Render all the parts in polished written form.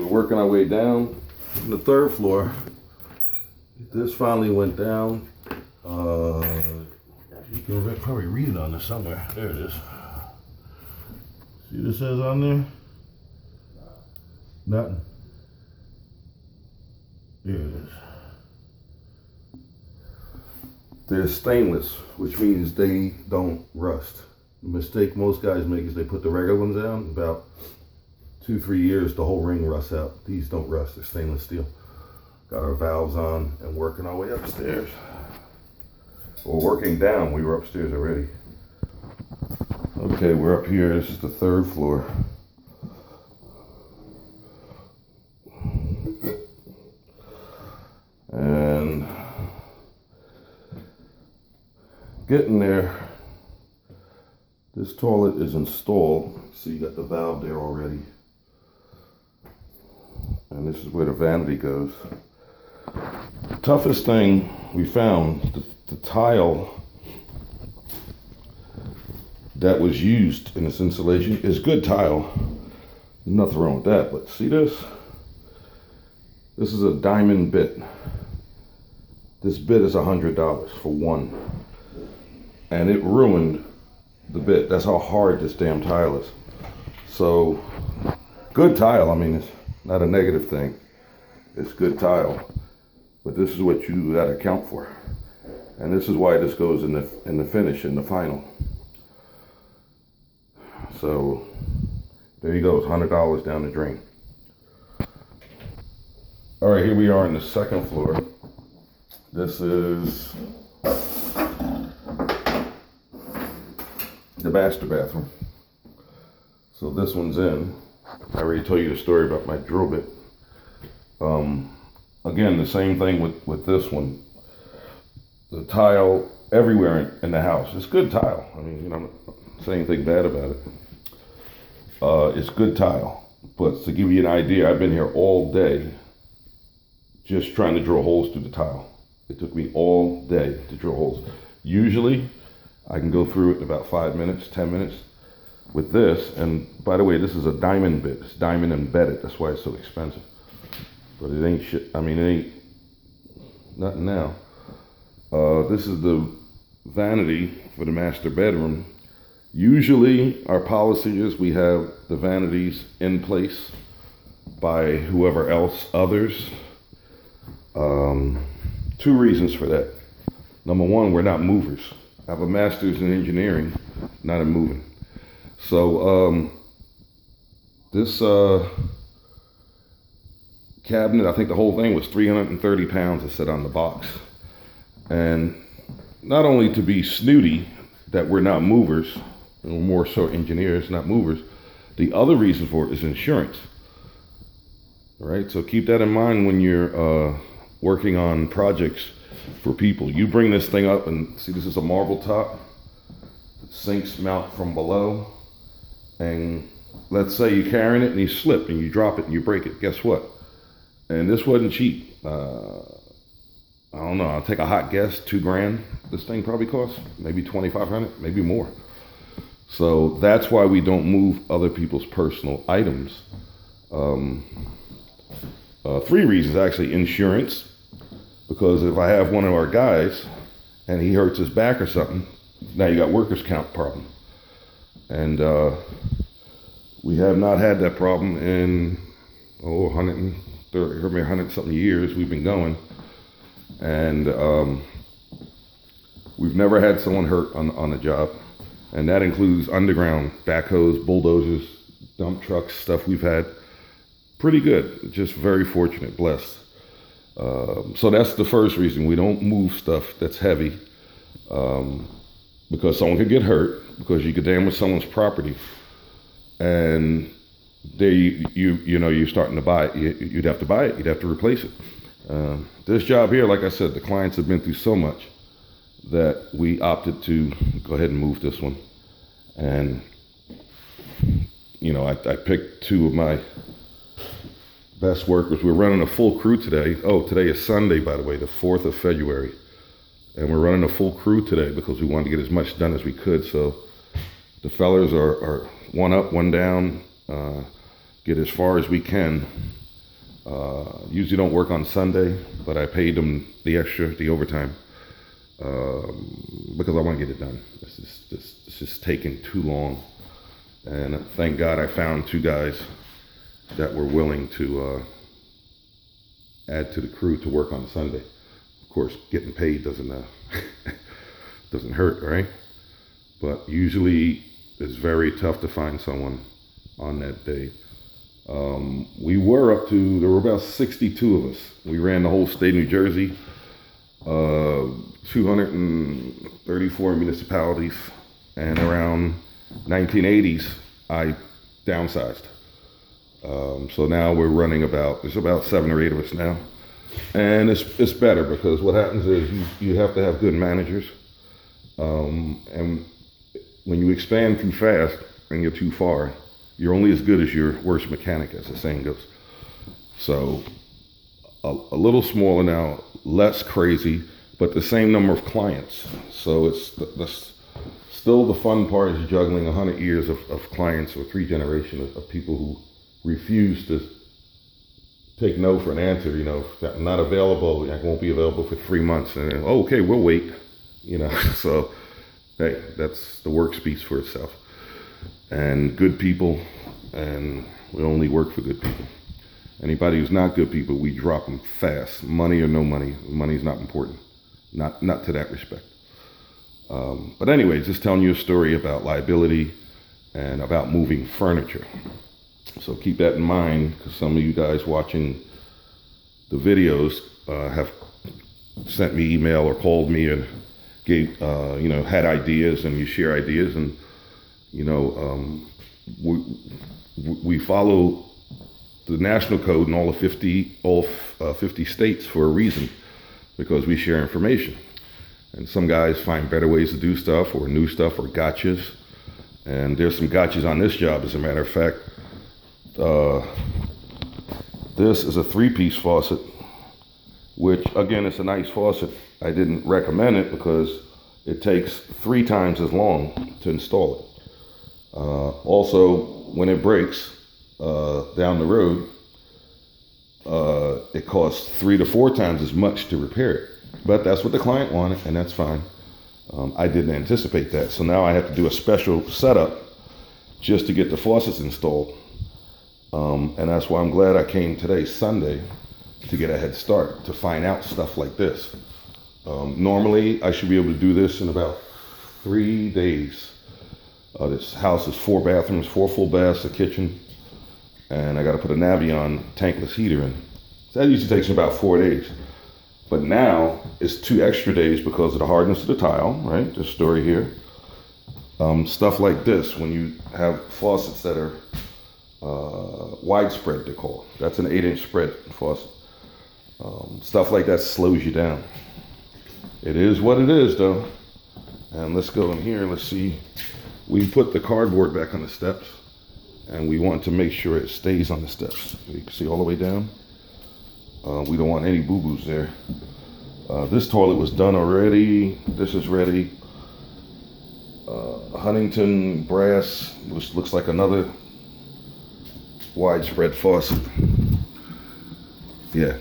we're working our way down from the third floor. This finally went down. You can probably read it on there somewhere. There it is. See what it says on there? Nothing. There it is. They're stainless, which means they don't rust. The mistake most guys make is they put the regular ones down. About 2-3 years, the whole ring rusts out. These don't rust, they're stainless steel. Got our valves on and working our way upstairs. Well, working down, we were upstairs already. Okay, we're up here, this is the third floor. And getting there, this toilet is installed. So you got the valve there already. And this is where the vanity goes. The toughest thing we found, the tile that was used in this installation is good tile. Nothing wrong with that, but see this? This is a diamond bit. This bit is $100 for one. And it ruined the bit. That's how hard this damn tile is. So, good tile, I mean, it's not a negative thing. It's good tile. But this is what you gotta account for. And this is why this goes in the finish, in the final. So, there you go, it's $100 down the drain. All right, here we are on the second floor. This is the master bathroom. So this one's in. I already told you the story about my drill bit. Again, the same thing with this one. The tile everywhere in the house. It's good tile. I mean, you know, I'm not saying anything bad about it. It's good tile. But to give you an idea, I've been here all day just trying to drill holes through the tile. It took me all day to drill holes. Usually, I can go through it in about 5 minutes, 10 minutes. With this, and by the way, this is a diamond bit. It's diamond embedded. That's why it's so expensive. But it ain't shit. I mean, it ain't nothing now. This is the vanity for the master bedroom. Usually, our policy is we have the vanities in place by whoever else, others. 2 reasons for that. Number one, we're not movers. I have a master's in engineering, not in moving. So this cabinet, I think the whole thing was 330 pounds to sit on the box. And not only to be snooty that we're not movers, we're more so engineers, not movers, the other reason for it is insurance. All right, so keep that in mind when you're working on projects for people. You bring this thing up and see, this is a marble top. Sinks mount from below. And let's say you're carrying it and you slip and you drop it and you break it. Guess what? And this wasn't cheap. I don't know, I'll take a hot guess, $2,000. This thing probably costs maybe $2,500, maybe more. So that's why we don't move other people's personal items. 3 reasons actually. Insurance, because if I have one of our guys and he hurts his back or something, now you got workers' comp problem. And we have not had that problem in 100 something years we've been going. And we've never had someone hurt on the job. And that includes underground backhoes, bulldozers, dump trucks, stuff we've had. Pretty good, just very fortunate, blessed. So that's the first reason we don't move stuff that's heavy, because someone could get hurt, because you could damage someone's property, and there you're starting to buy it. You'd have to buy it. You'd have to replace it. This job here, like I said, the clients have been through so much that we opted to go ahead and move this one. And you know, I picked 2 of my best workers. We're running a full crew today. Oh, today is Sunday, by the way, the 4th of February. And we're running a full crew today because we wanted to get as much done as we could. So the fellas are one up, one down, get as far as we can. Usually don't work on Sunday, but I paid them the extra, the overtime, because I want to get it done. It's just taking too long. And thank God I found two guys that were willing to add to the crew to work on Sunday. Of course, getting paid doesn't doesn't hurt, right? But usually it's very tough to find someone on that day. There were about 62 of us. We ran the whole state of New Jersey, 234 municipalities, and around 1980s, I downsized. So now we're running there's about 7 or 8 of us now. And it's better because what happens is you have to have good managers. And when you expand too fast and you're too far, you're only as good as your worst mechanic, as the saying goes. So a little smaller now, less crazy, but the same number of clients. So it's still the fun part is juggling 100 years of clients or 3 generations of people who refuse to take no for an answer. I'm not available, I won't be available for 3 months. And okay, we'll wait. So hey, that's the work speaks for itself. And good people, and we only work for good people. Anybody who's not good people, we drop them fast. Money or no money, money's not important. Not to that respect. But anyways, just telling you a story about liability and about moving furniture. So keep that in mind, because some of you guys watching the videos have sent me email or called me and gave, had ideas, and you share ideas, and we follow the national code in all 50 states for a reason, because we share information. And some guys find better ways to do stuff, or new stuff, or gotchas. And there's some gotchas on this job, as a matter of fact. This is a 3-piece faucet, which again, it's a nice faucet. I didn't recommend it because it takes 3 times as long to install it. Also, when it breaks down the road, it costs 3 to 4 times as much to repair it. But that's what the client wanted, and that's fine. I didn't anticipate that. So now I have to do a special setup just to get the faucets installed. And that's why I'm glad I came today, Sunday, to get a head start, to find out stuff like this. Normally, I should be able to do this in about 3 days. This house is 4 bathrooms, 4 full baths, a kitchen, and I got to put a Navion tankless heater in. So that usually takes about 4 days. But now it's 2 extra days because of the hardness of the tile, right? This story here. Stuff like this, when you have faucets that are widespread, they call it. That's an 8-inch spread faucet. Stuff like that slows you down. It is what it is, though. And let's go in here. Let's see. We put the cardboard back on the steps, and we want to make sure it stays on the steps. You can see all the way down. We don't want any boo-boos there. This toilet was done already. This is ready. Huntington brass, which looks like another widespread faucet. Yeah.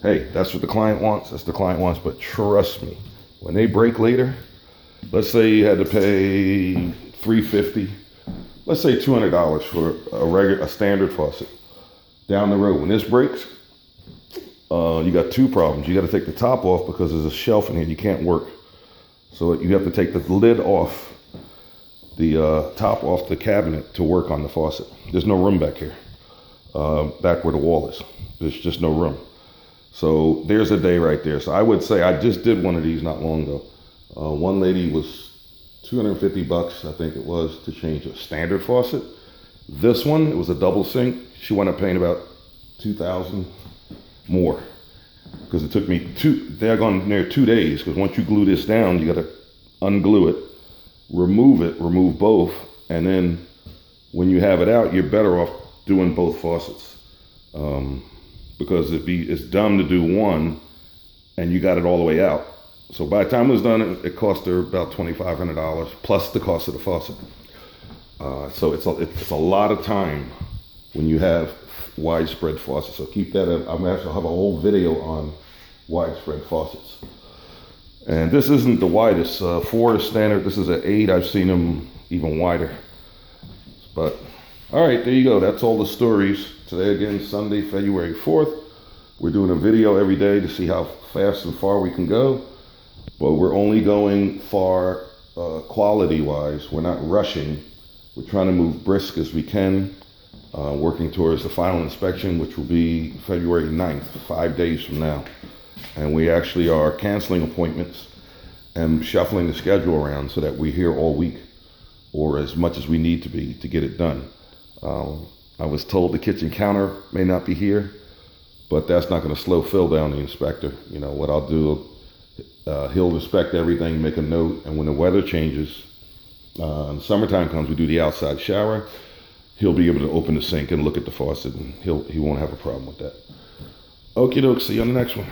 Hey, that's what the client wants. That's the client wants. But trust me, when they break later, let's say you had to pay $350, let's say $200 for a standard faucet. Down the road, when this breaks, you got 2 problems. You got to take the top off because there's a shelf in here. You can't work. So you have to take the lid off, the top off the cabinet to work on the faucet. There's no room back here, back where the wall is. There's just no room. So there's a day right there. So I would say, I just did one of these not long ago. One lady was $250, I think it was, to change a standard faucet. This one, it was a double sink. She wound up paying about $2,000 more, because it took me near 2 days, because once you glue this down, you got to unglue it, remove both, and then when you have it out, you're better off doing both faucets, because it's dumb to do one and you got it all the way out. So by the time it was done, it cost her about $2,500 plus the cost of the faucet. So it's a lot of time when you have widespread faucets. So keep that up. I'm actually have a whole video on widespread faucets. And this isn't the widest. 4 is standard. This is an 8. I've seen them even wider. But all right, there you go. That's all the stories. Today again, Sunday, February 4th. We're doing a video every day to see how fast and far we can go. But we're only going far quality-wise. We're not rushing. We're trying to move brisk as we can, working towards the final inspection, which will be February 9th, 5 days from now. And we actually are canceling appointments and shuffling the schedule around so that we're here all week, or as much as we need to be to get it done. I was told the kitchen counter may not be here, but that's not going to slow Phil down, the inspector. You know, what I'll do, he'll inspect everything, make a note, and when the weather changes, and summertime comes, we do the outside shower, he'll be able to open the sink and look at the faucet, and he won't have a problem with that. Okie doke, see you on the next one.